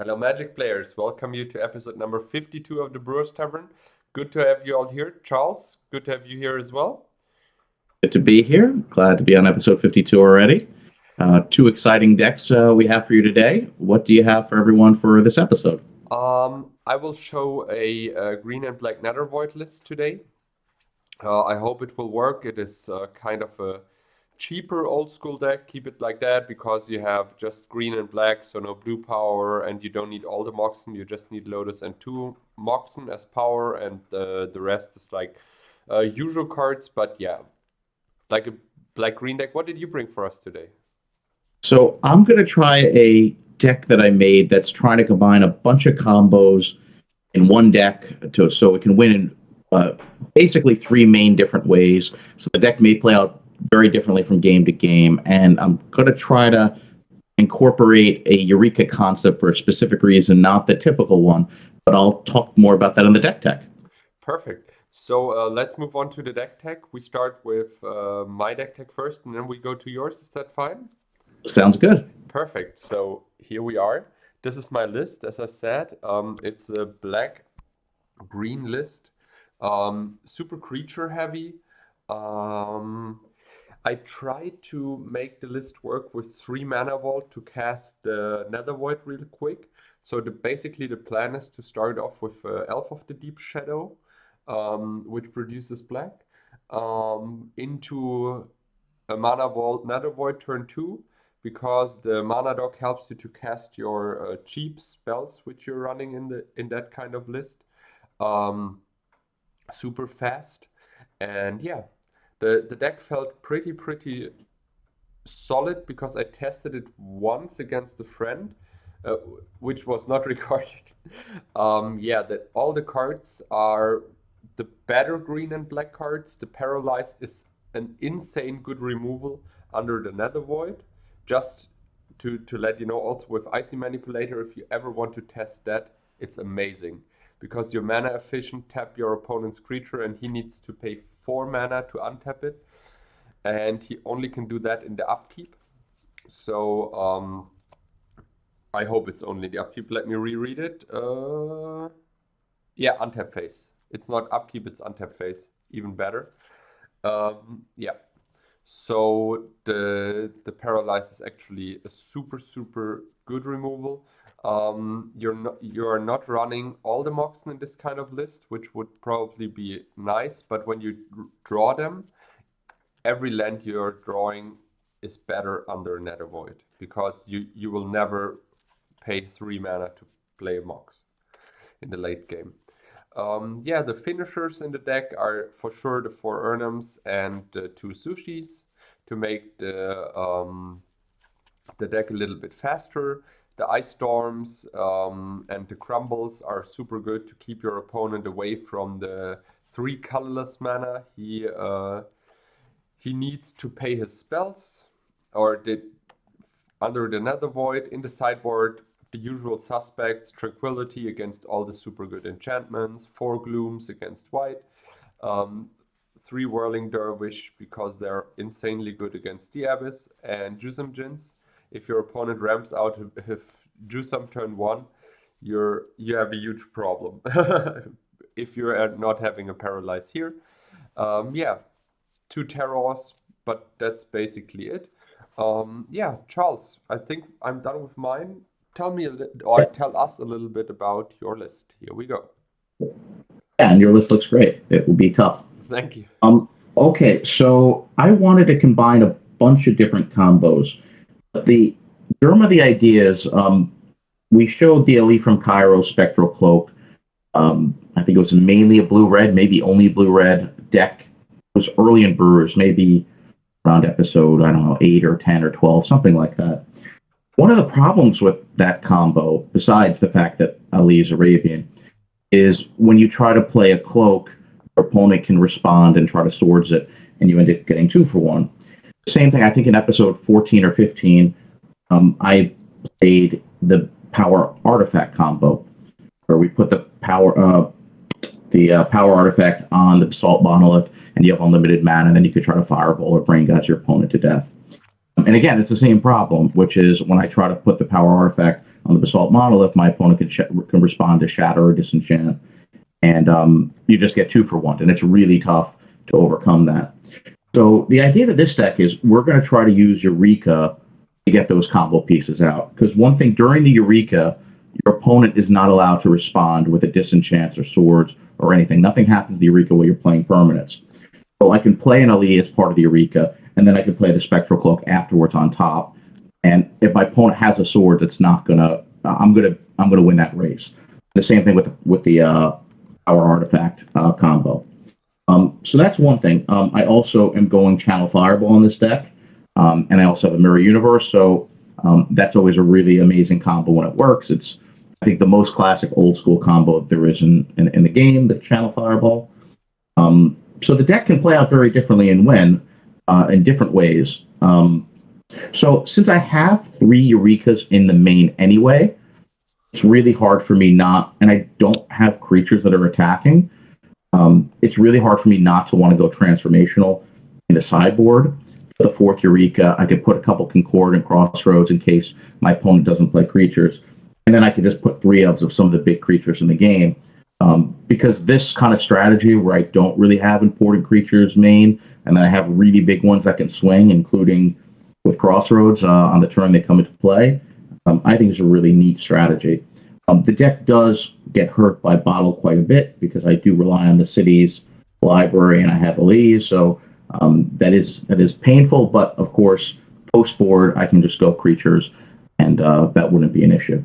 Hello, Magic players. Welcome you to episode number 52 of the Brewers Tavern. Good to have you all here. Charles, good to have you here as well. Good to be here. Glad to be on episode 52 already. Two exciting decks we have for you today. What do you have for everyone for this episode? I will show a green and black Nether Void list today. I hope it will work. It is kind of a cheaper old school deck. Keep it like that because you have just green and black, so no blue power, and you don't need all the Moxen. You just need Lotus and 2 Moxen as power, and the rest is like usual cards. But yeah, like a black green deck. What did you bring for us today? So I'm going to try a deck that I made that's trying to combine a bunch of combos in one deck so it can win in basically three main different ways. So the deck may play out very differently from game to game, and I'm going to try to incorporate a Eureka concept for a specific reason, not the typical one, but I'll talk more about that in the deck tech. Perfect. So let's move on to the deck tech. We start with my deck tech first, and then we go to yours. Is that fine? Sounds good. Perfect. So here we are. This is my list. As I said, it's a black-green list. Super creature heavy. I tried to make the list work with 3 mana vault to cast the Nether Void real quick. So basically the plan is to start off with Elf of the Deep Shadow, which produces black, into a mana vault Nether Void turn 2, because the mana dog helps you to cast your cheap spells which you're running in that kind of list super fast. And yeah, the deck felt pretty solid because I tested it once against a friend, which was not recorded. Yeah, that all the cards are the better green and black cards. The Paralyze is an insane good removal under the Nether Void. Just to let you know, also with Icy Manipulator, if you ever want to test that, it's amazing. Because you're mana efficient, tap your opponent's creature, and he needs to pay 4 mana to untap it. And he only can do that in the upkeep. So I hope it's only the upkeep. Let me reread it. Yeah, untap phase. It's not upkeep, it's untap phase. Even better. Yeah. So the Paralyze is actually a super good removal. You are not running all the Moxen in this kind of list, which would probably be nice, but when you draw them, every land you're drawing is better under Nether Void, because you will never pay 3 mana to play a Mox in the late game. Yeah, the finishers in the deck are for sure the 4 Urnums and 2 Sushis to make the deck a little bit faster. The Ice Storms and the Crumbles are super good to keep your opponent away from the 3 colorless mana. He needs to pay his spells, or under the Nether Void. In the sideboard, the usual suspects: Tranquility against all the super good enchantments, 4 Glooms against white, 3 Whirling Dervish because they're insanely good against the Abyss, and Jusam Jins. If your opponent ramps out with Jusam turn 1, you have a huge problem. If you're not having a Paralyze here. Yeah, 2 Terrors, but that's basically it. Yeah, Charles, I think I'm done with mine. Tell us a little bit about your list. Here we go. Yeah, and your list looks great. It will be tough. Thank you. Okay, so I wanted to combine a bunch of different combos. The germ of the idea is we showed the Elite from Cairo Spectral Cloak. I think it was mainly a blue-red, maybe only blue-red deck. It was early in Brewers, maybe around episode, I don't know, 8 or 10 or 12, something like that. One of the problems with that combo, besides the fact that Ali is Arabian, is when you try to play a cloak, your opponent can respond and try to swords it, and you end up getting 2 for 1. Same thing, I think in episode 14 or 15, I played the power artifact combo, where we put the power artifact on the Basalt Monolith, and you have unlimited mana, and then you could try to fireball or brain your opponent to death. And again, it's the same problem, which is when I try to put the power artifact on the Basalt Monolith, my opponent can respond to Shatter or Disenchant, and you just get 2 for 1, and it's really tough to overcome that. So the idea of this deck is we're going to try to use Eureka to get those combo pieces out. Because one thing, during the Eureka, your opponent is not allowed to respond with a Disenchants or Swords or anything. Nothing happens to the Eureka while you're playing permanents. So I can play an Ali as part of the Eureka, and then I can play the Spectral Cloak afterwards on top. And if my opponent has a sword, it's not gonna. I'm gonna win that race. The same thing with the Power Artifact combo. So that's one thing. I also am going Channel Fireball on this deck, and I also have a Mirror Universe. So that's always a really amazing combo when it works. It's, I think, the most classic old school combo there is in the game, the Channel Fireball. So the deck can play out very differently and win in different ways. So since I have 3 Eurekas in the main anyway, it's really hard for me not, and I don't have creatures that are attacking. It's really hard for me not to want to go transformational in the sideboard. For the 4th Eureka, I could put a couple Concordant Crossroads in case my opponent doesn't play creatures. And then I could just put 3 of some of the big creatures in the game. Because this kind of strategy where I don't really have important creatures main, and then I have really big ones that can swing, including with Crossroads on the turn they come into play, I think it's a really neat strategy. The deck does get hurt by Bottle quite a bit because I do rely on the city's library and I have Elise, so that is painful. But of course, post board I can just go creatures, and that wouldn't be an issue.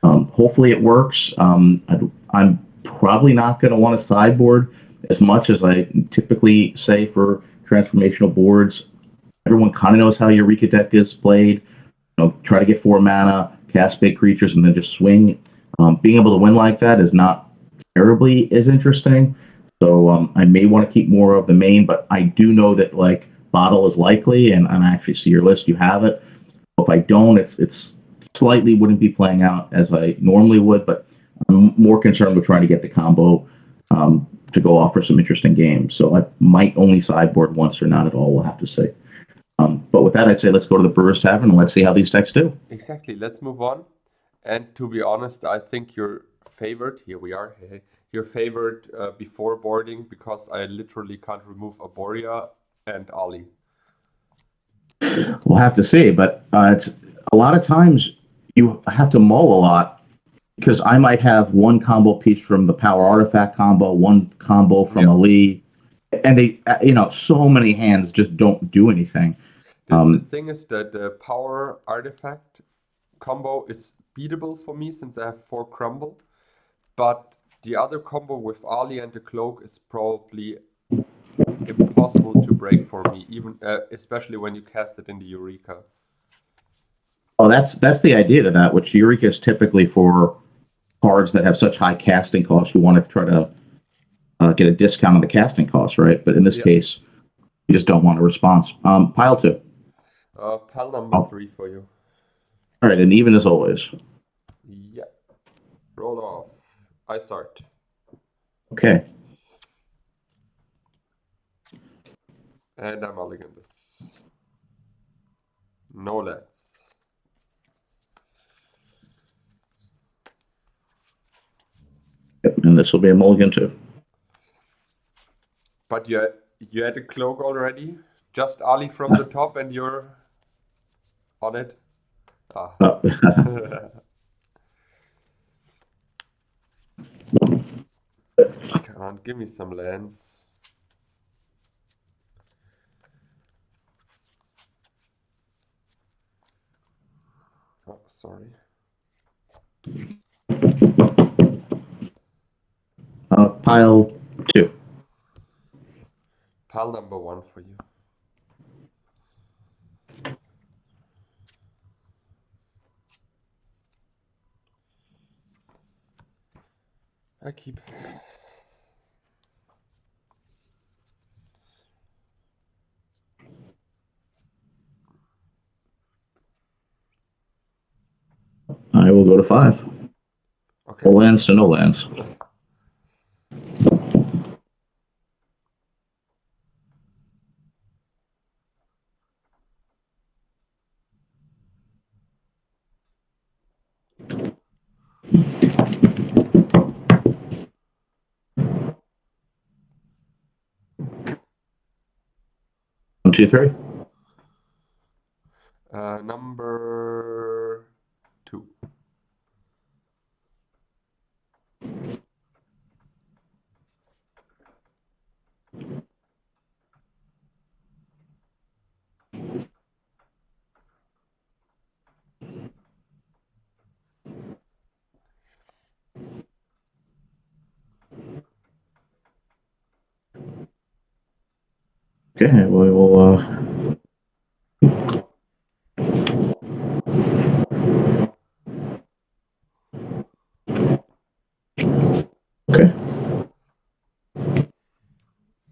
Hopefully it works. I'm probably not going to want to sideboard as much as I typically say for transformational boards. Everyone kind of knows how Eureka deck is played. Try to get 4 mana, cast big creatures, and then just swing. Being able to win like that is not terribly as interesting. So I may want to keep more of the main, but I do know that like Bottle is likely, and I actually see your list. You have it. If I don't, it's slightly wouldn't be playing out as I normally would, but I'm more concerned with trying to get the combo to go off for some interesting games. So I might only sideboard once or not at all. We'll have to see. But with that, I'd say let's go to the Brewers Tavern and let's see how these decks do. Exactly. Let's move on. And to be honest, I think your favorite, here we are, your favorite before boarding, because I literally can't remove Arborea and Ali. We'll have to see, but it's a lot of times you have to mull a lot because I might have one combo piece from the Power Artifact combo, one combo from Ali, and they, so many hands just don't do anything. The thing is that the Power Artifact combo is beatable for me since I have 4 crumble, but the other combo with Ali and the Cloak is probably impossible to break for me, even especially when you cast it in the Eureka. Oh, that's the idea to that, which Eureka is typically for cards that have such high casting costs. You want to try to get a discount on the casting costs, right? But in this case, you just don't want a response. Pile 2. Pile number 3 for you. All right, and even as always. Yeah. Roll off. I start. Okay. And I'm mulligan this. No lands. Yep, and this will be a mulligan too. But you had a Cloak already? Just Ali from the top and you're on it? Ah. Come on, give me some lands. Oh, sorry. Pile 2. Pile number 1 for you. I keep. I will go to 5. Okay. Full lands to no lands. 2, 3. Number 2. Okay, we will. Okay.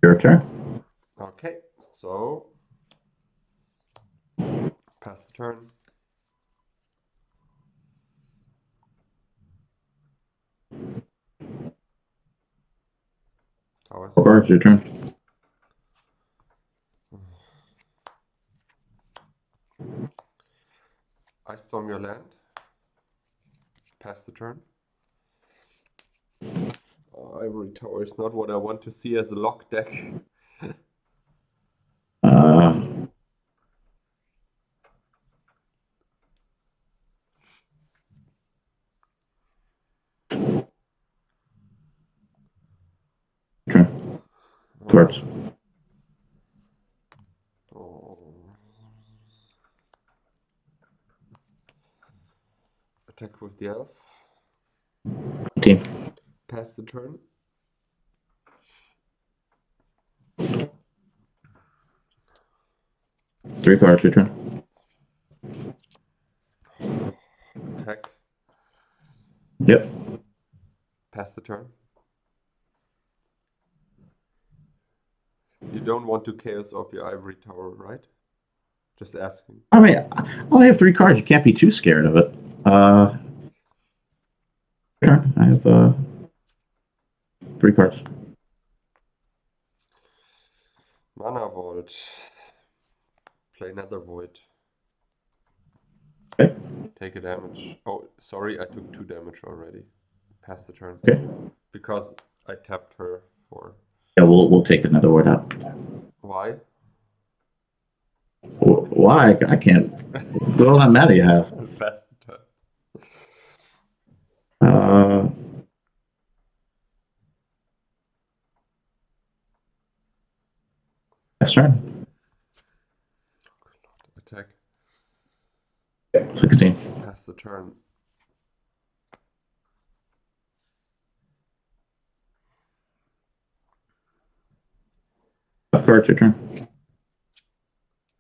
Your turn. Okay, so pass the turn. Towers. Or your turn. I storm your land. Pass the turn. Oh, Ivory Tower is not what I want to see as a lock deck. Turn. Cards. Oh. Attack with the elf. Team. Pass the turn. Three cards. Your turn. Attack. Yep. Pass the turn. You don't want to chaos off your Ivory Tower, right? Just asking. I mean, I only have 3 cards. You can't be too scared of it. Turn. I have 3 cards. Mana Vault. Play Nether Void. Okay. Take a damage. Oh, sorry, I took 2 damage already. Pass the turn. Okay. Because I tapped her for. Yeah, we'll take another word out. Why? Why? I can't. What all that matter you have? Pass the turn. That's turn. Attack. 16. Pass the turn. Five cards. Your turn.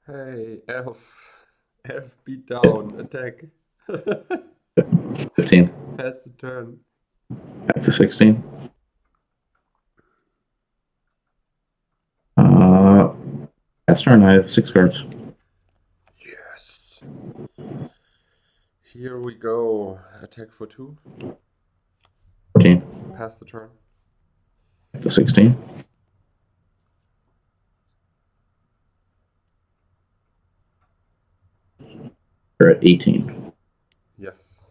Hey, elf. Elf beat down. Attack. 15. Pass the turn. Back to 16. That's turn. I have 6 cards. Yes. Here we go. Attack for 2. 14. Pass the turn. Back to 16. We're at 18. Yes.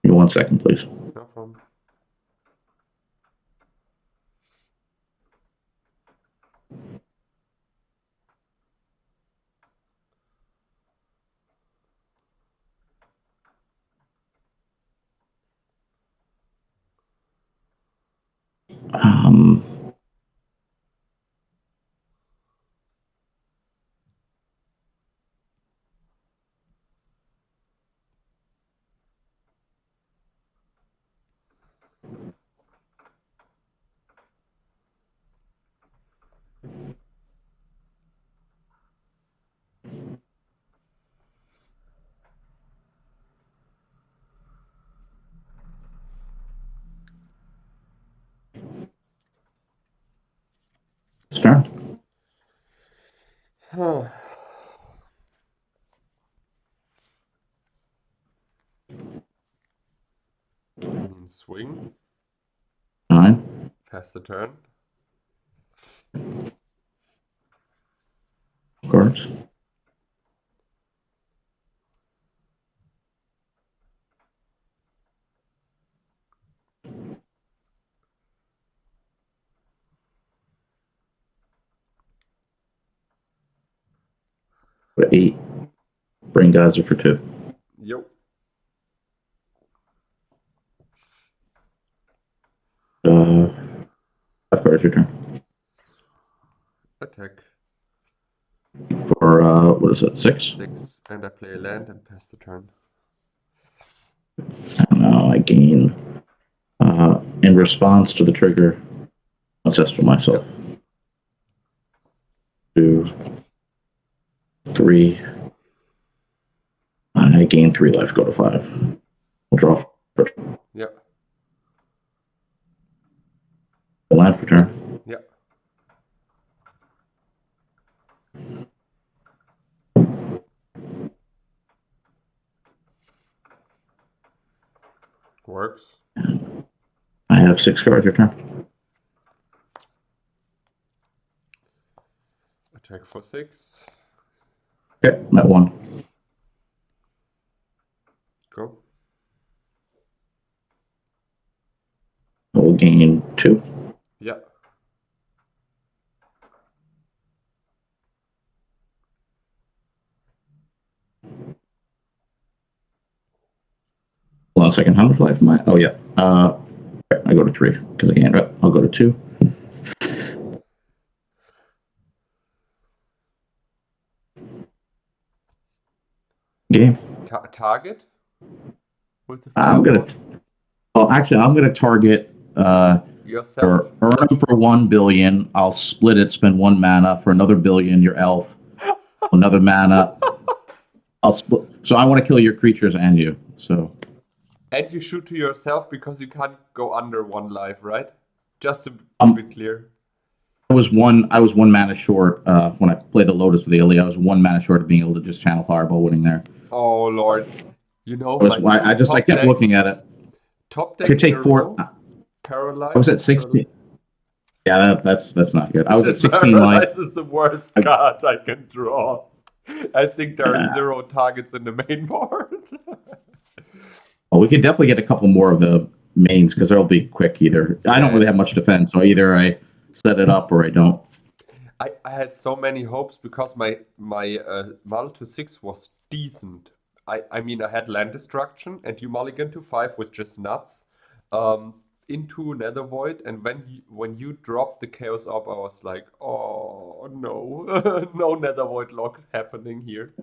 Give me 1 second, please. No problem. Um, it's turn. Swing. 9. Pass the turn. Cards. 8. Brain geyser for 2. Yo. Five cards your turn. Attack. For what is it? 6? 6. And I play a land and pass the turn. And now I gain in response to the trigger. Ancestral myself. 2, 3. And I gain 3 life. Go to 5. We'll draw first. Yeah. Land for turn. Yeah. Works. I have 6 cards your turn. Attack for 6. Okay, I'm at 1. Go. I will gain 2. Yeah. Hold on a second. How much life am I? Oh, yeah. I go to 3 because I gained up. I'll go to 2. Game. Target? With the I'm gonna. Oh, actually, I'm gonna target yourself. or earn them for 1 billion. I'll split it, spend 1 mana for another billion. Your elf, another mana. I'll split. So I want to kill your creatures and you. So. And you shoot to yourself because you can't go under 1 life, right? Just to be clear. I was one mana short when I played the Lotus with Ilya. I was 1 mana short of being able to just channel Fireball winning there. Oh Lord, you know I kept looking at it. Top deck I could take 4. Paralyze. I was at 16. Yeah, that's not good. I was at 16 life. Paralyze is the worst card I can draw. I think there are 0 targets in the main board. Well, we could definitely get a couple more of the mains because they'll be quick either. I don't really have much defense, so either I set it up or I don't. I had so many hopes because my Mulligan 6 was decent. I mean, I had land destruction and you Mulligan to 5 with just nuts into Nether Void, and when you dropped the Chaos Orb, I was like, oh no, no Nether Void lock happening here.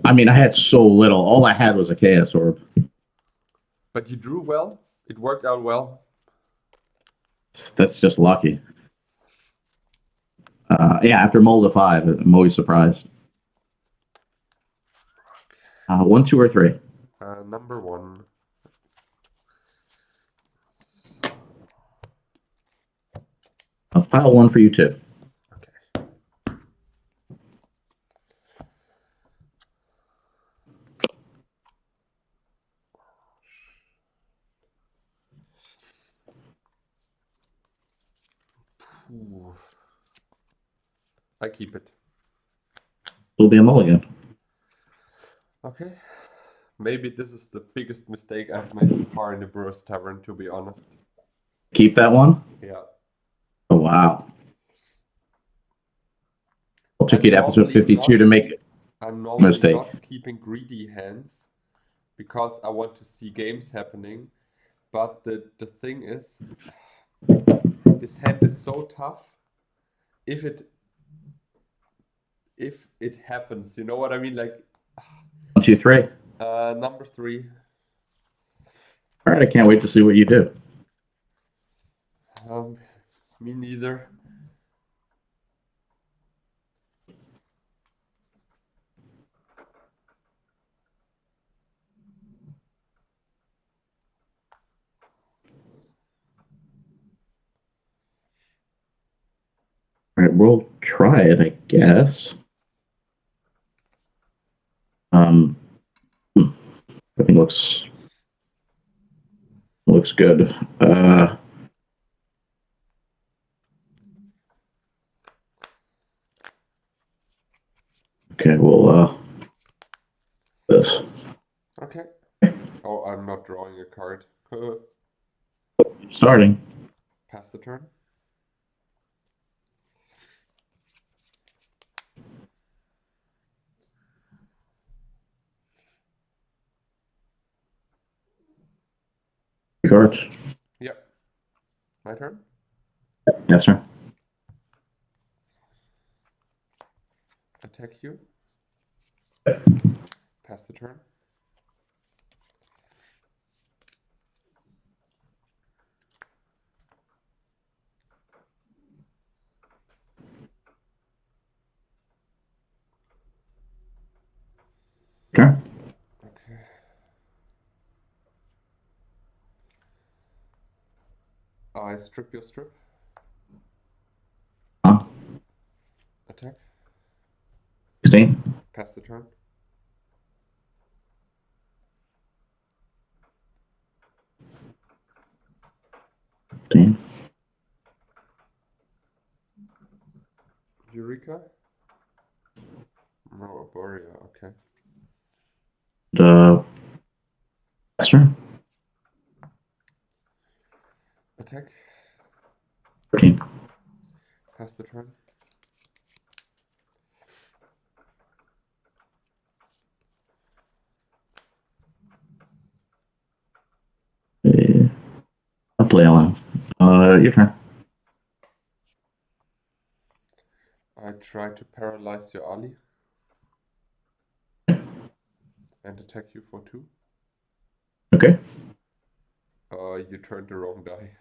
I mean, I had so little. All I had was a Chaos Orb. But you drew well. It worked out well. That's just lucky. Yeah, after Molda 5, I'm always surprised. 1, 2, or 3? Number 1. I'll pile 1 for you too. Okay. Ooh. I keep it. It'll be a mulligan. Okay. Maybe this is the biggest mistake I've made so far in the Brewers Tavern, to be honest. Keep that one? Yeah. Oh, wow. I'll take you to episode 52 to make it. I'm normally mistake. not keeping greedy hands because I want to see games happening. But the thing is, this hand is so tough. If it happens, you know what I mean? Like 1, 2, 3. Number 3. All right, I can't wait to see what you do. Me neither. All right, we'll try it, I guess. Everything looks good. Okay, we'll this. Okay. Oh, I'm not drawing a card. Starting. Pass the turn. Cards. Yep. My turn. Yes, sir. Attack you. Pass the turn. Turn. Okay. I strip your strip. On. Attack. 16. Pass the turn. Eureka? No, Borea, okay. Yes, sir. Attack. 13. Pass the turn. I'll play along. Your turn. I try to paralyze your ally. And attack you for 2. Okay. You turned the wrong die.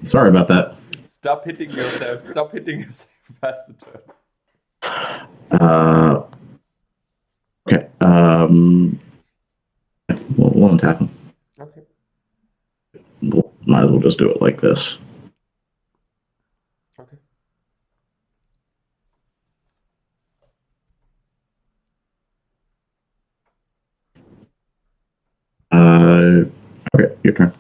Sorry about that. Stop hitting yourself. Stop hitting yourself. Pass the turn. Okay. We'll untap him. Okay. Might as well just do it like this. Okay. Okay, your turn.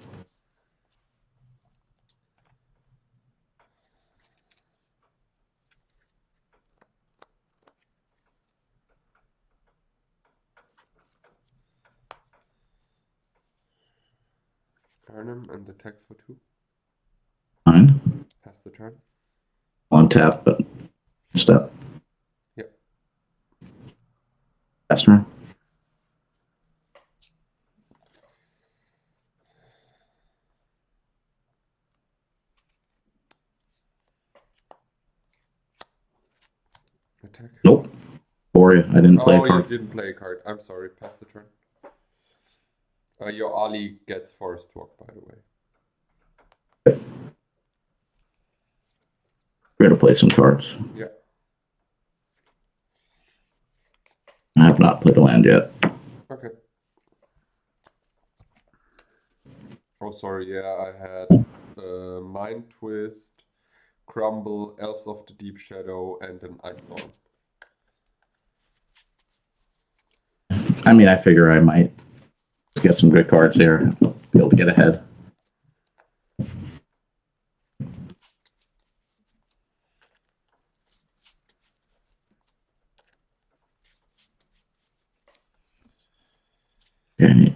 Turn him and attack for 2. Fine. Pass the turn. Untap, but step. Yep. Pass turn. Attack. Nope. For you. I didn't play a Oh, you card. didn't play a card. I'm sorry. Pass the turn. Your ally gets forest walk, by the way. We're gonna play some cards. Yeah. I have not played a land yet. Okay. Oh, sorry. Yeah, I had Mind Twist, Crumble, Elves of the Deep Shadow, and an Ice Storm. I mean, I figure I might get some good cards here. Be able to get ahead. Okay.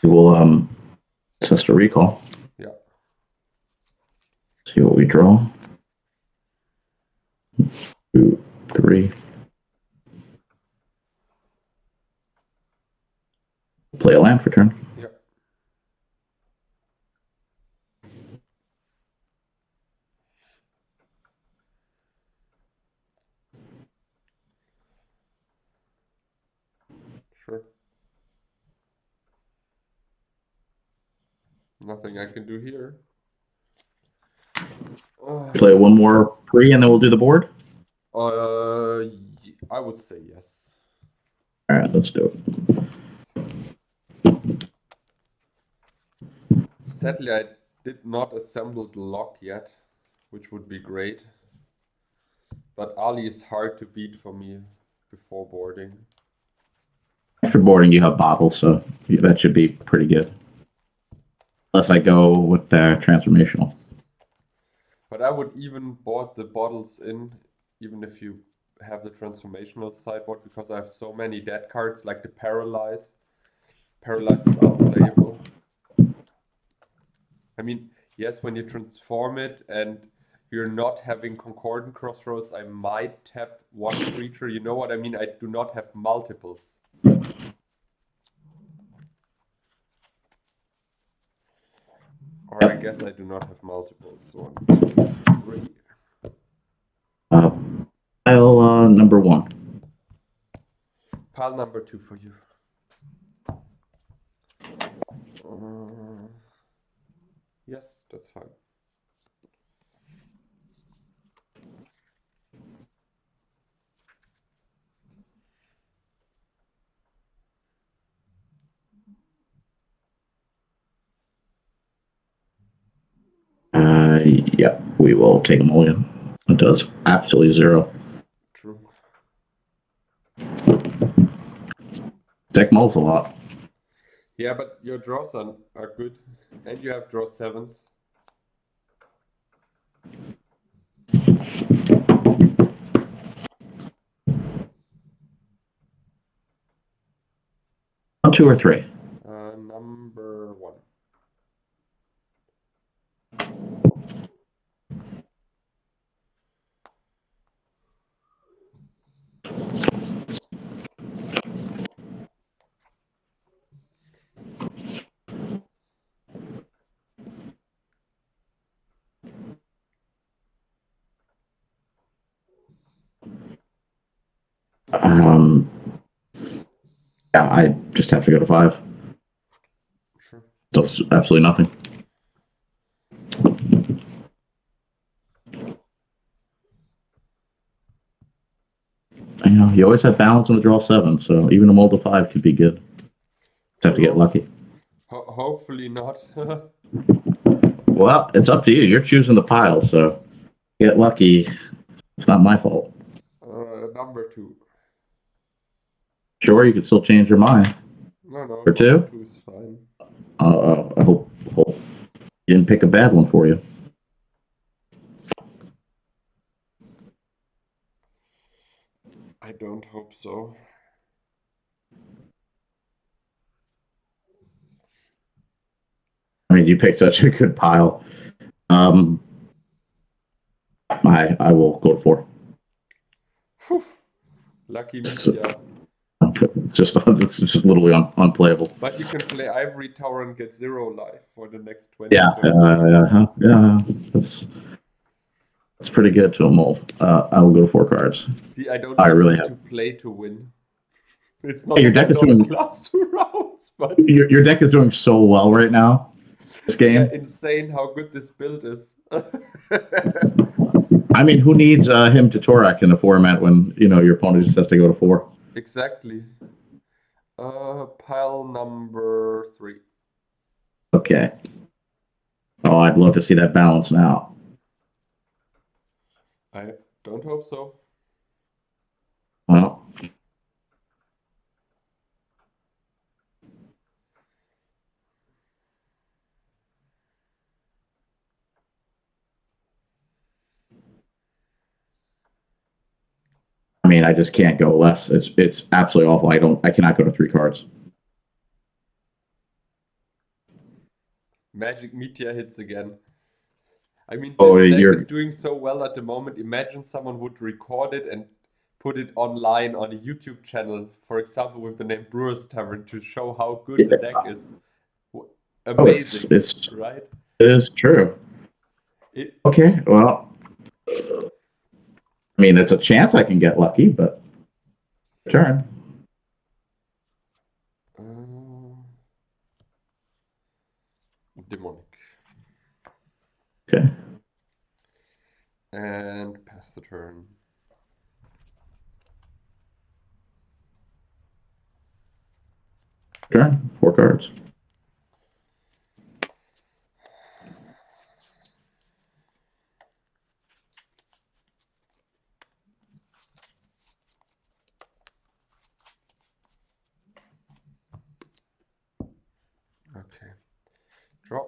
We'll test a recall. Yeah. See what we draw. 2, 3. Play a land for turn. Yeah. Sure. Nothing I can do here. Play one more pre and then we'll do the board. I would say yes. All right, let's do it. Sadly, I did not assemble the lock yet, which would be great. But Ali is hard to beat for me before boarding. After boarding, you have bottles, so that should be pretty good. Unless I go with the transformational. But I would even board the bottles in, even if you have the transformational sideboard, because I have so many dead cards, like the Paralyze. Paralyze is unplayable. I mean, yes, when you transform it and we're not having concordant crossroads, I might tap one creature. You know what I mean? I do not have multiples. Or I guess I do not have multiples. 1, 2, 3. Pile number 1. Pile number 2 for you. Yes, that's fine. Yeah, we will take a mulligan. It does absolutely 0. True. Deck mulls a lot. Yeah, but your draws are good. And you have draw 7s. On 2 or 3. Number 1. Yeah, I just have to go to 5. Sure. Does absolutely nothing. I know, you always have balance on the draw 7, so even a mull to 5 could be good. Just have to get lucky. Hopefully not. Well, it's up to you. You're choosing the pile, so get lucky. It's not my fault. Number 2. Sure, you can still change your mind. No, For 2? number 2 is fine. I hope you didn't pick a bad one for you. I don't hope so. I mean, you picked such a good pile. I will go to 4. Whew. Lucky Mitja. It's just literally unplayable. But you can play Ivory Tower and get 0 life for the next 20. Yeah, that's pretty good to a mull. I will go to 4 cards. See, I don't really need have to play to win. It's not your the deck end is of the doing last 2 rounds, but your deck is doing so well right now. This game. yeah, insane how good this build is. I mean, who needs him to Torak in a format when your opponent just has to go to 4? Exactly. Pile number 3. Okay. Oh, I'd love to see that balance now. I don't hope so. Well, I mean, I just can't go less. It's absolutely awful. I cannot go to 3 cards. Magic Mitja hits again. I mean, this deck is doing so well at the moment. Imagine someone would record it and put it online on a YouTube channel, for example, with the name Brewers Tavern to show how good the deck is. Amazing, right? It is true. Okay, well, I mean, there's a chance I can get lucky, but turn. Demonic. Okay. And pass the turn. Turn. 4 cards. Okay. Draw.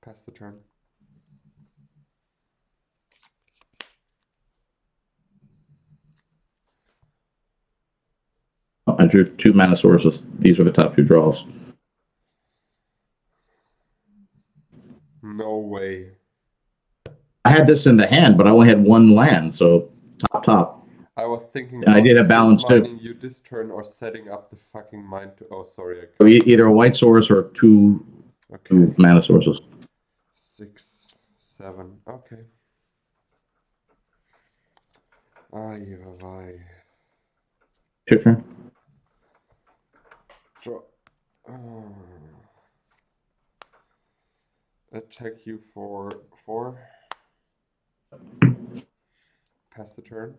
Pass the turn. I drew 2 mana sources. These are the top 2 draws. No way. I had this in the hand, but I only had 1 land, so top. I was thinking And I about did a split balance too. mining you this turn or setting up the fucking mine to. Oh, sorry. So either a white source or 2 Okay. mana sources. 6, 7. Okay. Ay, ay. Your turn. Draw. Attack you for 4. Pass the turn.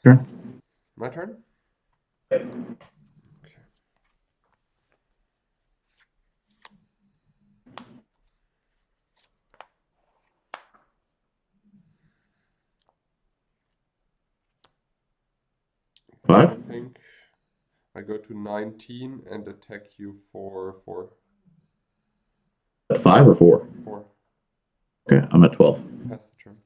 Sure. My turn? 5? I think I go to 19 and attack you for 4. At 5 or 4? 4. Okay, I'm at 12. Pass the turn.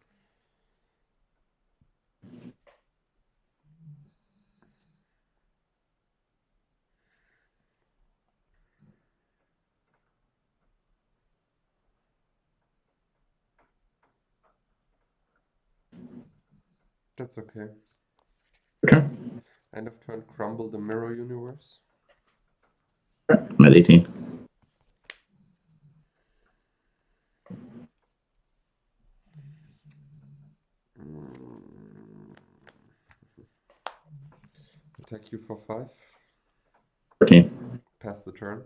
That's okay. Okay. End of turn, crumble the mirror universe. I'm at 18. Attack you for 5. 13. Pass the turn.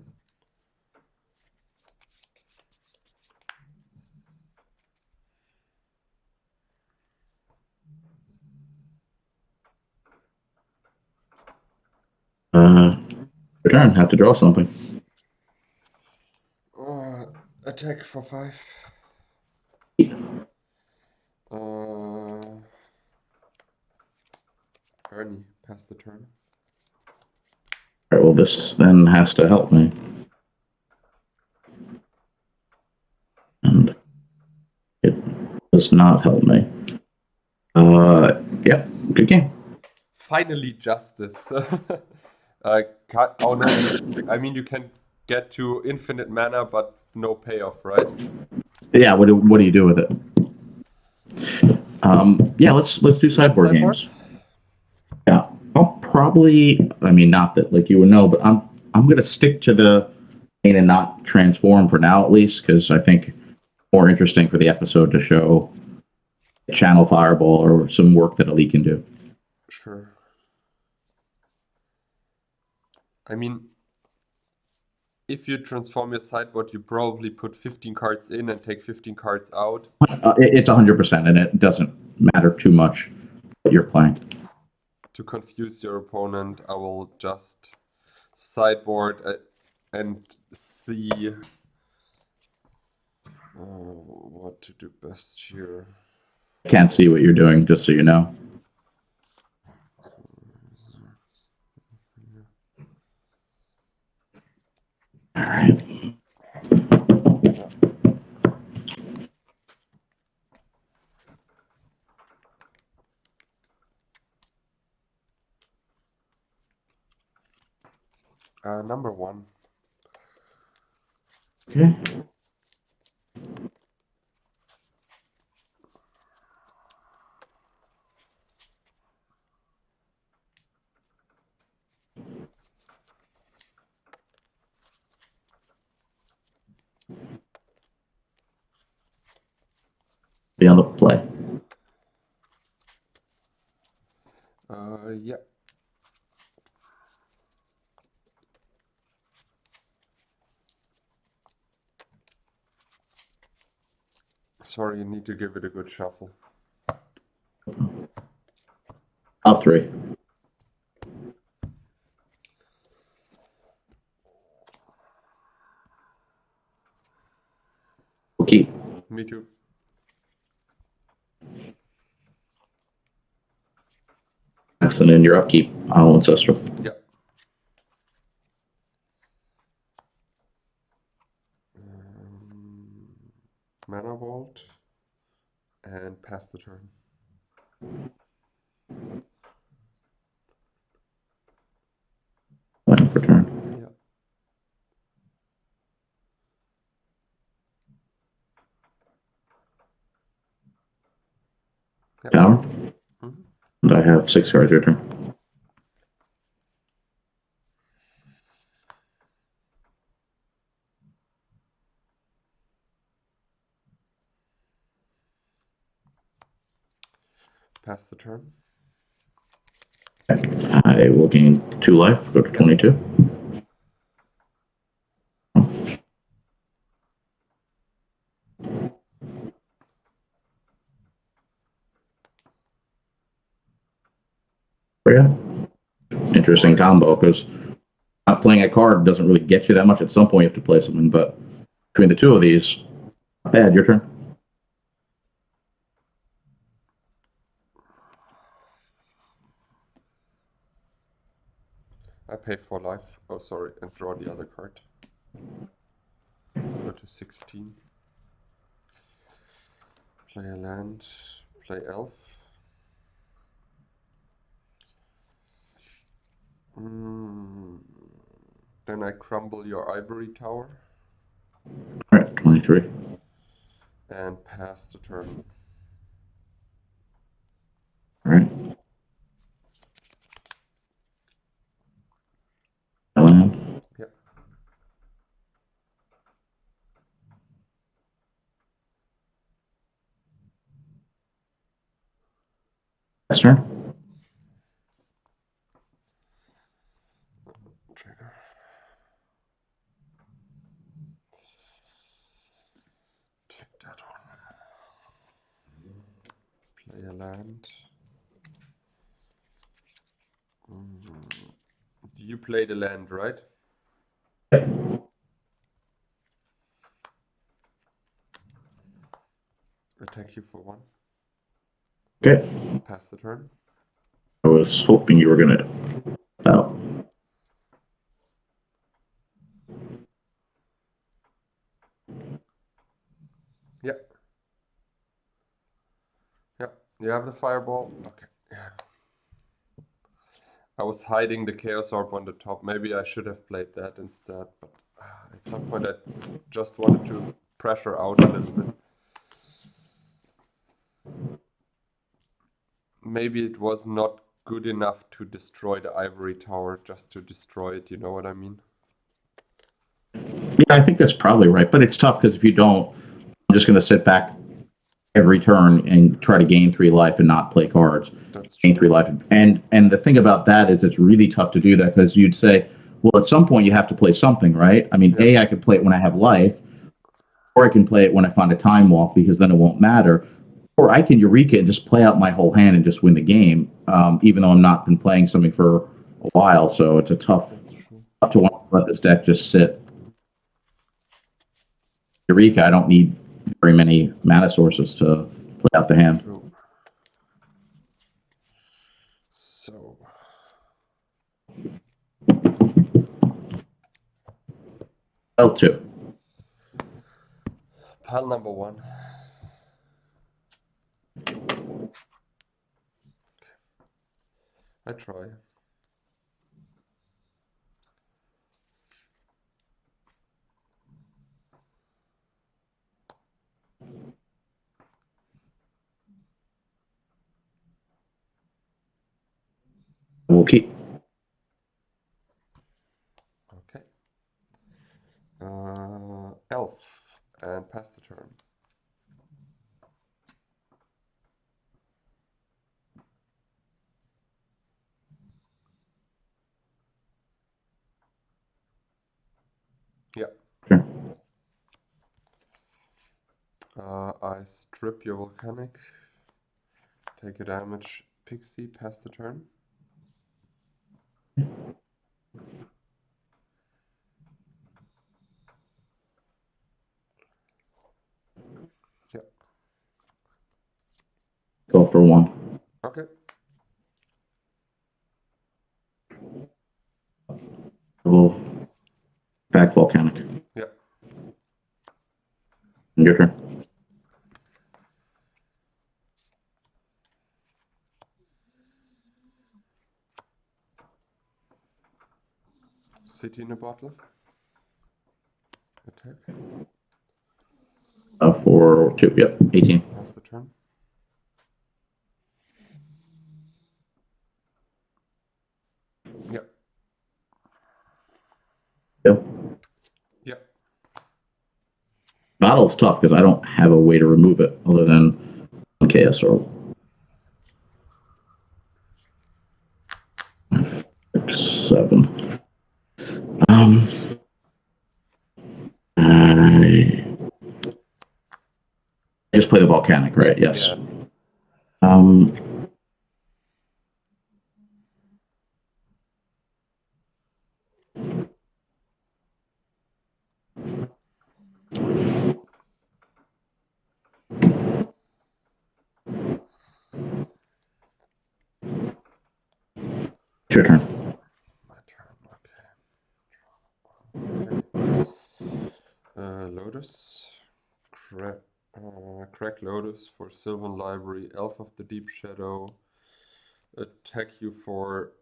Return. Have to draw something. Attack for 5. Ernie, pass the turn. Alright, well, this then has to help me. And it does not help me. Yep, good game. Finally, justice. Oh no, I mean you can get to infinite mana, but no payoff, right? Yeah, what do you do with it? Yeah, let's do sideboard games. Yeah, I'll probably. I mean, not that like you would know, but I'm gonna stick to the main and not transform for now at least, because I think more interesting for the episode to show channel fireball or some work that Elite can do. Sure. I mean, if you transform your sideboard, you probably put 15 cards in and take 15 cards out. It's 100%, and it doesn't matter too much what you're playing. To confuse your opponent, I will just sideboard and see what to do best here. I can't see what you're doing, just so you know. All right. Number 1. Okay. Be on the play. Yeah. Sorry, you need to give it a good shuffle. Top 3. We'll keep. me too. And then your upkeep, Hollow Ancestral. Yeah. Mana Vault and pass the turn. Land for turn. Yeah. Yeah. Tower. Mhm. And I have 6 cards your turn. Pass the turn. I will gain 2 life, go to 22. Yeah. Interesting combo, because not playing a card doesn't really get you that much. At some point, you have to play something, but between the two of these, not bad. Your turn. I pay for life. Oh, sorry, and draw the other card. Go to 16. Play a land. Play elf. Then I crumble your ivory tower. All right, 23. And pass the turn. All right. Land. Yep. That's turn. Trigger. Take that one. Play a land. You play the land, right? Attack you for 1. Okay. Pass the turn. I was hoping you were gonna. Oh. Yep. Yep. You have the fireball. Okay. Yeah. I was hiding the Chaos Orb on the top. Maybe I should have played that instead, but at some point I just wanted to pressure out a little bit. Maybe it was not good enough to destroy the ivory tower, just to destroy it, you know what I mean? Yeah, I think that's probably right, but it's tough because if you don't, I'm just gonna sit back every turn and try to gain 3 life and not play cards. That's Gain true. 3 life, and the thing about that is it's really tough to do that because you'd say, well, at some point you have to play something, right? I mean, Yeah. I could play it when I have life, or I can play it when I find a time walk because then it won't matter. Or I can Eureka and just play out my whole hand and just win the game, even though I'm not been playing something for a while. So it's a tough to want to let this deck just sit. Eureka, I don't need very many mana sources to play out the hand. True. So. L2. Pile number 1. I try. We'll keep. Okay. Elf and pass the turn. Yeah. Sure. I strip your volcanic. Take a damage. Pixie, pass the turn. for 1. Okay. We'll back volcanic. Yeah. Your turn. City in a bottle. Attack. 4, 2. Yep. 18. That's the turn. Yeah. Yep. Yeah. Battle's tough because I don't have a way to remove it other than chaos or 7. I just play the volcanic, right? Yes. Yeah. It's your turn. My turn. Okay. Lotus. Crack Lotus for Sylvan Library. Elf of the Deep Shadow. Attack you for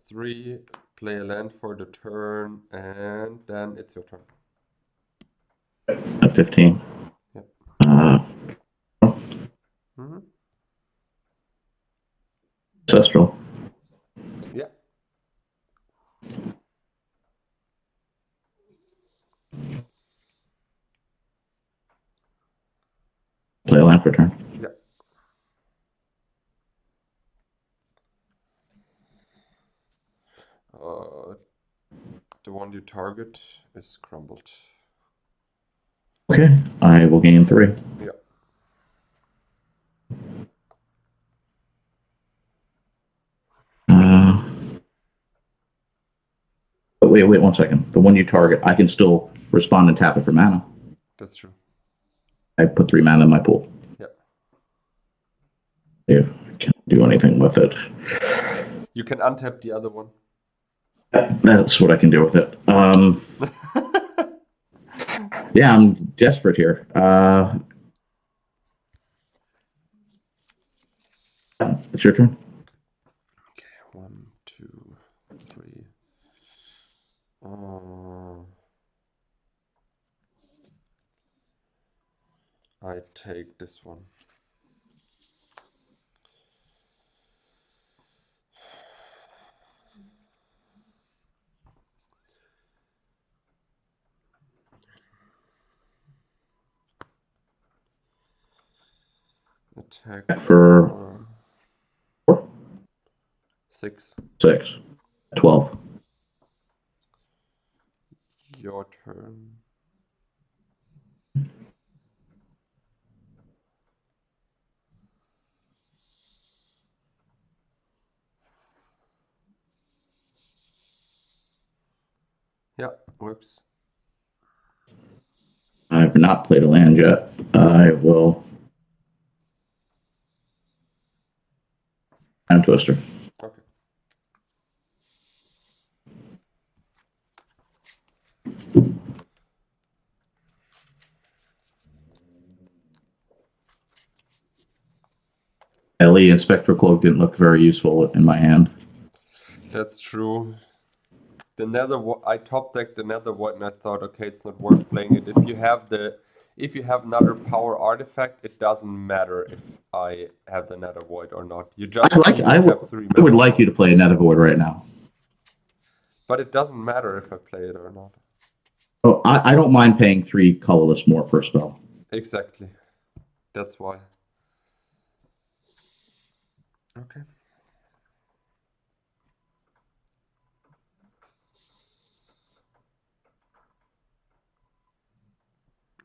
3. Play a land for the turn, and then it's your turn. At 15. Yep. Ancestral. Yeah. Play a land for turn. Yeah. The one you target is crumbled. Okay. I will gain 3. Yeah. But wait 1 second. The one you target, I can still respond and tap it for mana. That's true. I put 3 mana in my pool. Yeah. Yeah, I can't do anything with it. You can untap the other one. That's what I can do with it. Yeah, I'm desperate here. It's your turn. Okay, 1, 2, 3. I take this one. Attack For 4. 6. 6. 12. Your turn. Yeah, works. I've not played a land yet. I will. Time Twister. Okay. Ellie and Spectral Cloak didn't look very useful in my hand. That's true. I top decked the Nether Void and I thought, okay, it's not worth playing it. If you have another power artifact, it doesn't matter if I have the Nether Void or not. You just I would like you to play a Nether Void right now. But it doesn't matter if I play it or not. Oh, I don't mind paying 3 colorless more per spell. Exactly. That's why. Okay.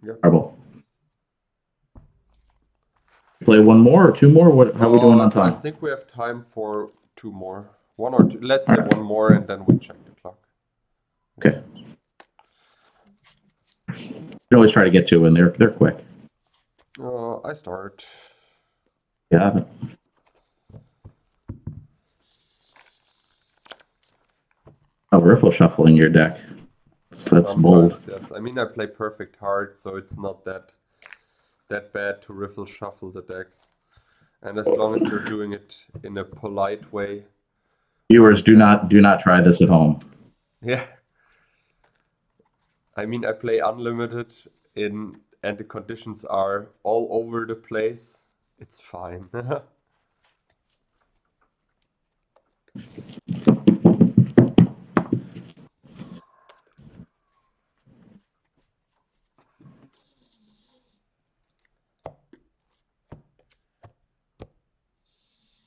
Yeah. Marble. Play 1 more or 2 more? How are we doing on time? I think we have time for 2 more. 1 or 2. Let's say 1 more and then we check the clock. Okay. You can always try to get 2 and they're quick. I start. Yeah. A riffle shuffle in your deck. That's bold. Sometimes, yes. I mean, I play Perfect Heart, so it's not that bad to riffle shuffle the decks. And as long as you're doing it in a polite way. Viewers, do not try this at home. Yeah. I mean, I play unlimited and the conditions are all over the place. It's fine.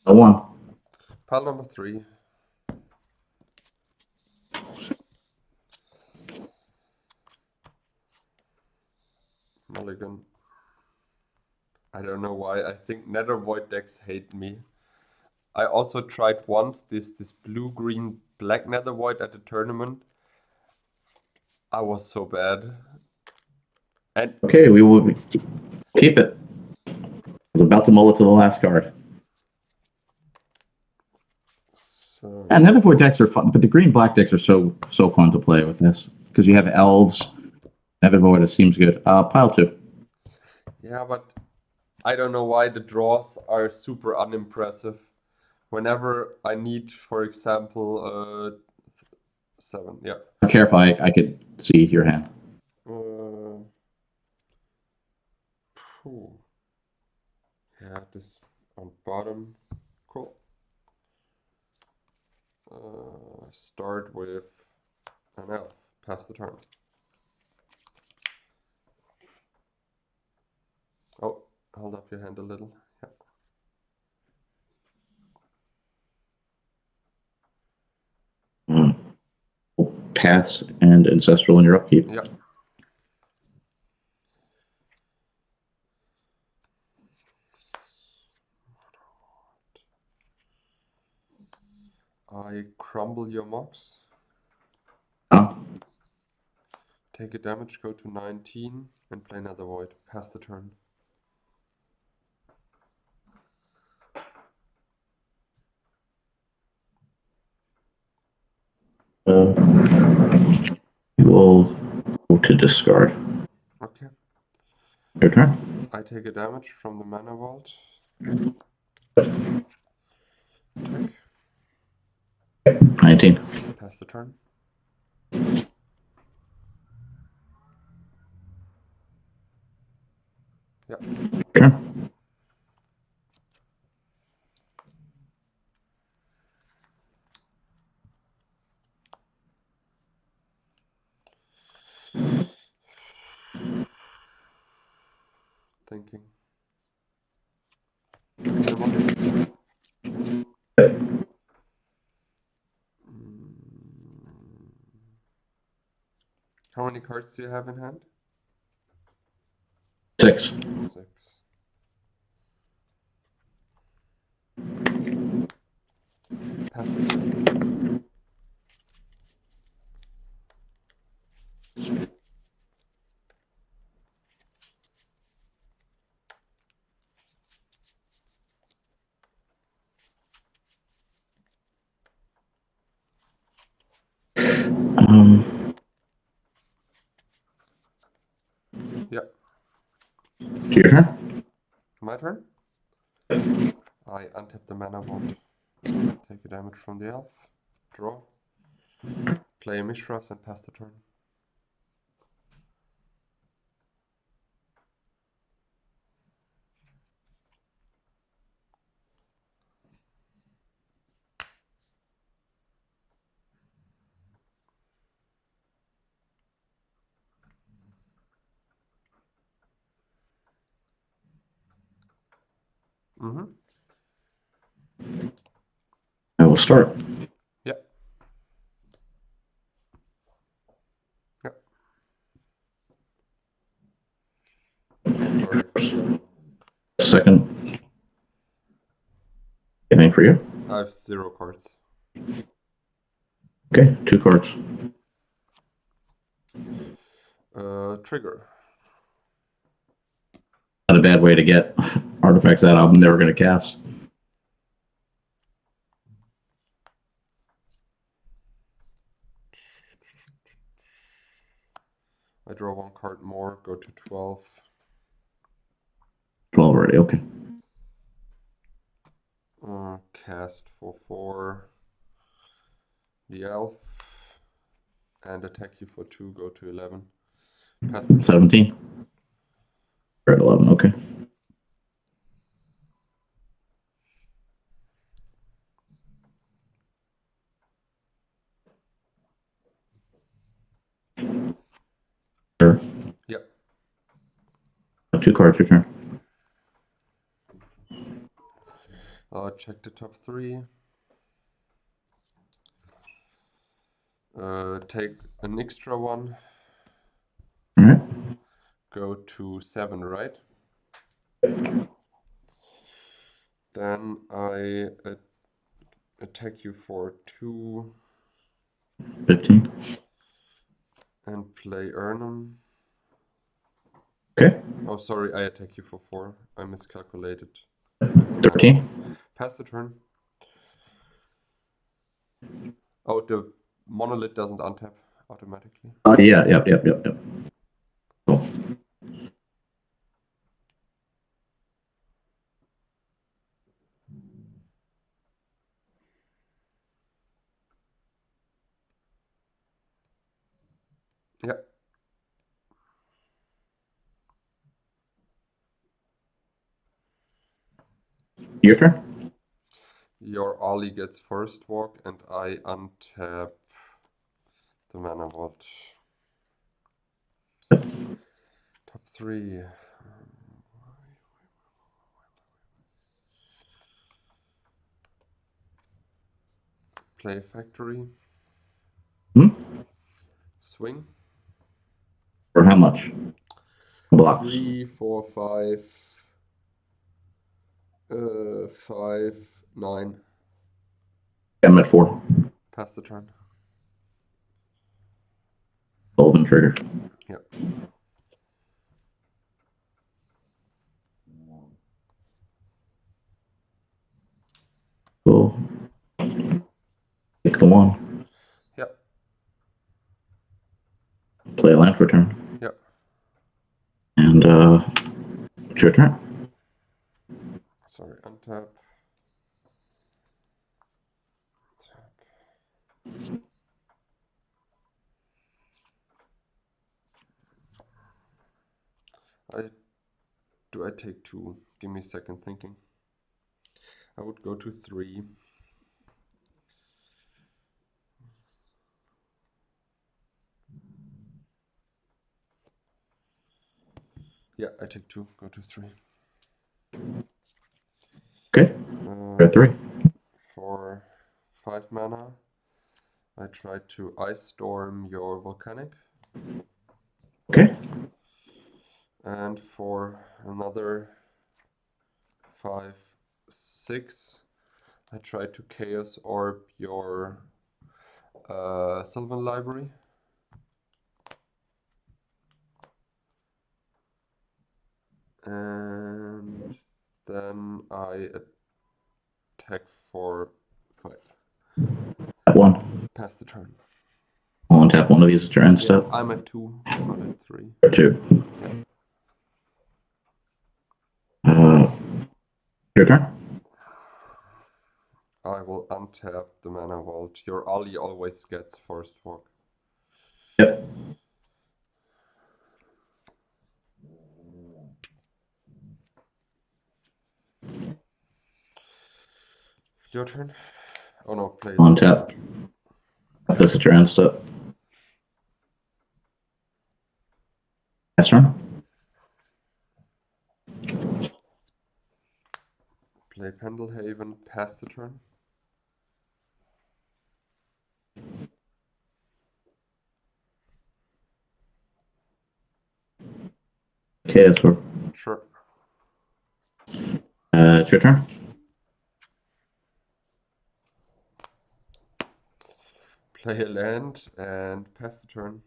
The one. Pile number 3. Mulligan. I don't know why. I think Nether Void decks hate me. I also tried once this blue-green black Nether Void at the tournament. I was so bad. And okay, we will keep it. I was about to mull it to the last card. So And Nether Void decks are fun, but the green-black decks are so fun to play with this because you have elves. Nether Void, it seems good. Pile 2. yeah, but I don't know why the draws are super unimpressive. Whenever I need, for example, 7, yeah. I'm careful, I could see your hand. Yeah, this on bottom. Cool. Start with an elf. Pass the turn. Oh, hold up your hand a little. Yeah. Pass and Ancestral in your upkeep. Yeah. I crumble your mobs. Huh? Take a damage, go to 19, and play another void. Pass the turn. We'll go to discard. Okay. Your turn. I take a damage from the mana vault. Take. 19. Pass the turn. Yeah. Turn. Thinking. How many cards do you have in hand? 6. 6. Pass the turn. Yeah. Your turn. My turn? I untap the mana vault. Take a damage from the elf. Draw. Play a Mishras and pass the turn. I will start. Yeah. Yeah. Sorry. Second. Anything for you? I have 0 cards. Okay, 2 cards. Trigger. Not a bad way to get artifacts that I'm never going to cast. I draw 1 card more, go to 12. 12 already, okay. Cast for 4. The elf. And attack you for 2, go to 11. Pass the turn. 17. We're at 11, okay. Sure. Yep. 2 cards your turn. Check the top 3. Take an extra 1. Alright. Go to 7, right? Then I attack you for 2 15. and play Urnum. Okay. Oh, sorry, I attack you for 4. I miscalculated. 13. Pass the turn. Oh, the monolith doesn't untap automatically. Oh, yeah, yep. Cool. Yeah. Your turn? Your Ollie gets first walk, and I untap the mana vault. Top 3. Play factory. Swing. For how much? Blocks. 3, 4, 5. 5, 9. I'm at 4. Pass the turn. Golden trigger. Yep. Cool. Pick the 1. Yep. Play a land for turn. Yep. And it's your turn. Sorry, untap. Tap. I take 2? Give me a second thinking. I would go to 3. Yeah, I take 2. Go to 3. Okay. At 3. For 5 mana, I try to Ice Storm your Volcanic. Okay. And for another 5, 6, I try to Chaos Orb your Sylvan Library. And then I attack for 5. At 1. Pass the turn. I'll untap one of these at your end step. I'm at 2, not at 3. Or 2. Yeah. Your turn. I will untap the mana vault. Your Ollie always gets first walk. Yep. Your turn. Oh no, play. Untap. This at your end step. That's turn. Play Pendelhaven. Pass the turn. Okay, that's what. Sure. It's your turn. Play a land and pass the turn.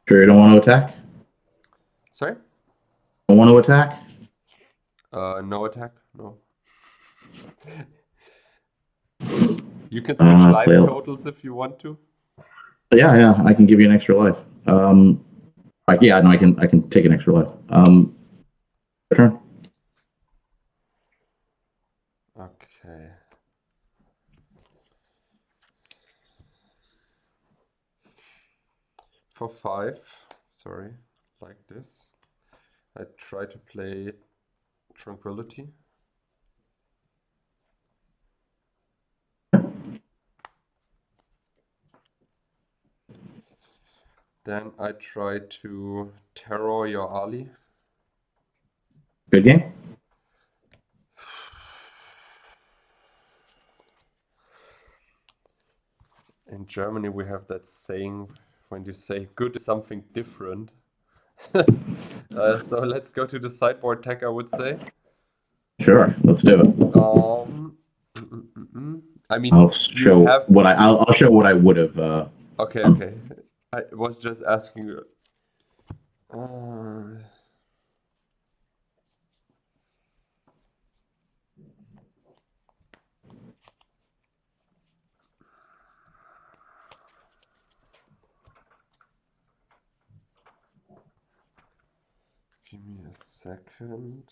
Sure you don't want to attack? Sorry? Don't want to attack? No attack. No. You can switch life play- totals if you want to. Yeah, I can give you an extra life. Yeah, no, I can take an extra life. Your turn. Okay. For 5, sorry, like this, I try to play Tranquility. Then I try to terror your Ali. Good game. In Germany, we have that saying when you say good is something different. So let's go to the sideboard tech, I would say. Sure, let's do it. I mean, I'll you show have. what I'll show what I would have. Okay, done. okay. I was just asking you. Uh, Give me a second.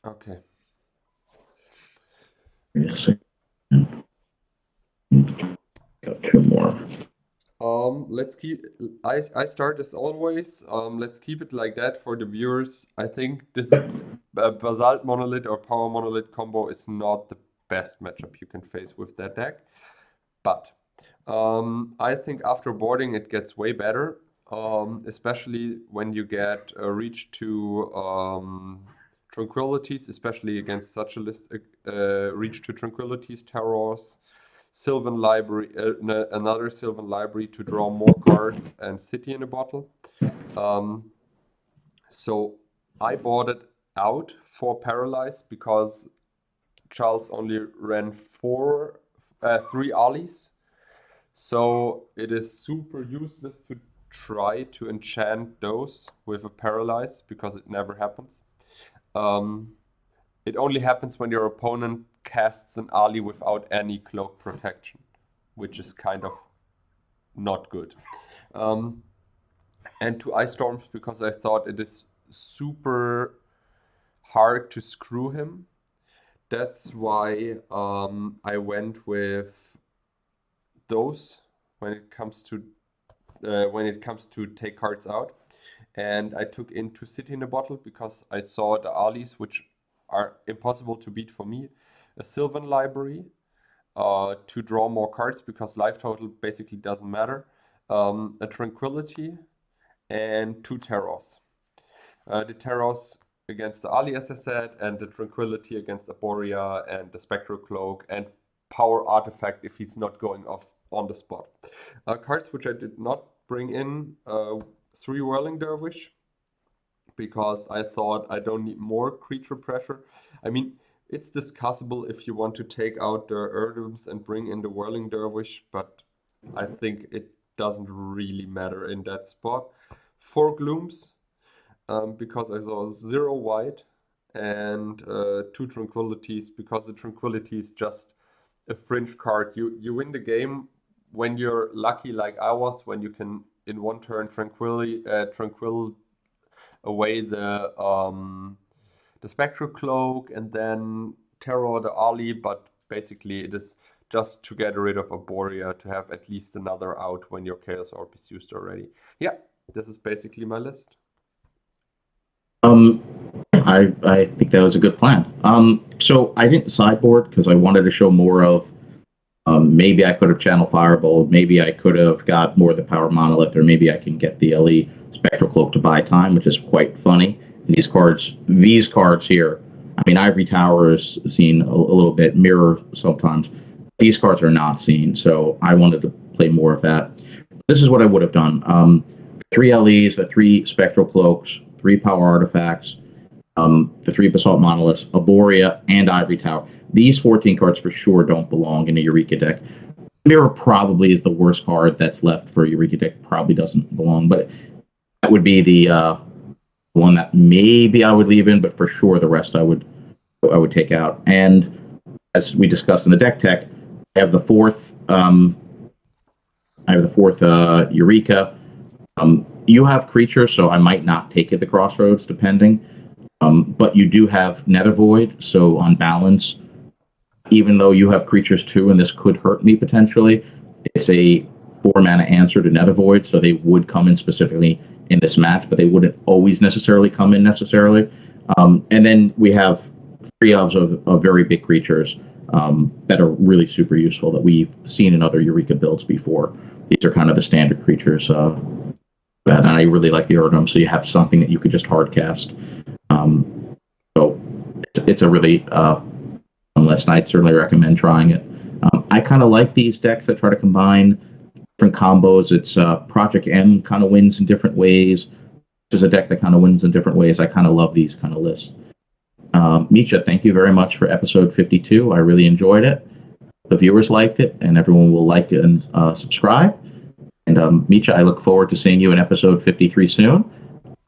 Okay. Wait a second. Got two more. Let's keep. I start as always. Let's keep it like that for the viewers. I think this Basalt Monolith or Power Monolith combo is not the best matchup you can face with that deck, but I think after boarding it gets way better. Especially when you get reach to tranquilities, especially against such a list. Reach to tranquilities, terrors. Sylvan Library, another Sylvan Library to draw more cards and City in a Bottle. So I bought it out for Paralyze because Charles only ran 3 Ollies. So it is super useless to try to enchant those with a Paralyze because it never happens. It only happens when your opponent casts an Ali without any cloak protection, which is kind of not good. And to Ice Storms because I thought it is super hard to screw him. That's why I went with those when it comes to take cards out. And I took into City in a Bottle because I saw the Alis, which are impossible to beat for me. A Sylvan Library to draw more cards because life total basically doesn't matter. A Tranquility and 2 Terrors. The Terrors against the Ali, as I said, and the Tranquility against Aboria and the Spectral Cloak and Power Artifact if he's not going off on the spot. Cards which I did not bring in, 3 Whirling Dervish, because I thought I don't need more creature pressure. I mean, it's discussable if you want to take out the Erdums and bring in the Whirling Dervish, but I think it doesn't really matter in that spot. 4 Glooms, because I saw 0 white, and 2 Tranquilities, because the Tranquility is just a fringe card. You win the game when you're lucky, like I was, when you can in one turn tranquil away the Spectral Cloak and then terror the Ali, but basically it is just to get rid of Aboria to have at least another out when your Chaos Orb is used already. Yeah, this is basically my list. I think that was a good plan. So I didn't sideboard because I wanted to show more of. Maybe I could have channel Firebolt. Maybe I could have got more of the Power Monolith, or maybe I can get the LE Spectral Cloak to buy time, which is quite funny. And these cards here. I mean, Ivory Tower is seen a little bit, Mirror sometimes. These cards are not seen, so I wanted to play more of that. This is what I would have done. 3 LEs, the 3 Spectral Cloaks, 3 power artifacts, the 3 basalt monoliths, Arborea, and Ivory Tower. These 14 cards for sure don't belong in a Eureka deck. Mirror probably is the worst card that's left for a Eureka deck. Probably doesn't belong, but that would be the one that maybe I would leave in, but for sure the rest I would take out. And as we discussed in the deck tech, I have the fourth Eureka. You have creatures, so I might not take it the Crossroads, depending. But you do have Nether Void, so on balance, even though you have creatures too, and this could hurt me potentially, it's a 4-mana answer to Nether Void, so they would come in specifically in this match, but they wouldn't always necessarily come in necessarily. And then we have 3 of very big creatures that are really super useful that we've seen in other Eureka builds before. These are kind of the standard creatures. And I really like the Erdum, so you have something that you could just hard cast. So it's a really fun list, and I'd certainly recommend trying it. I kind of like these decks that try to combine different combos. It's Project M kind of wins in different ways. This is a deck that kind of wins in different ways. I kind of love these kind of lists. Mitja, thank you very much for episode 52. I really enjoyed it. The viewers liked it, and everyone will like it and subscribe. And Mitja, I look forward to seeing you in episode 53 soon.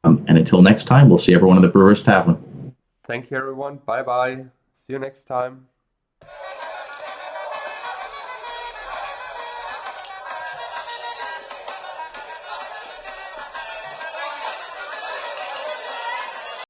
And until next time, we'll see everyone in the Brewers Tavern. Thank you, everyone. Bye-bye. See you next time.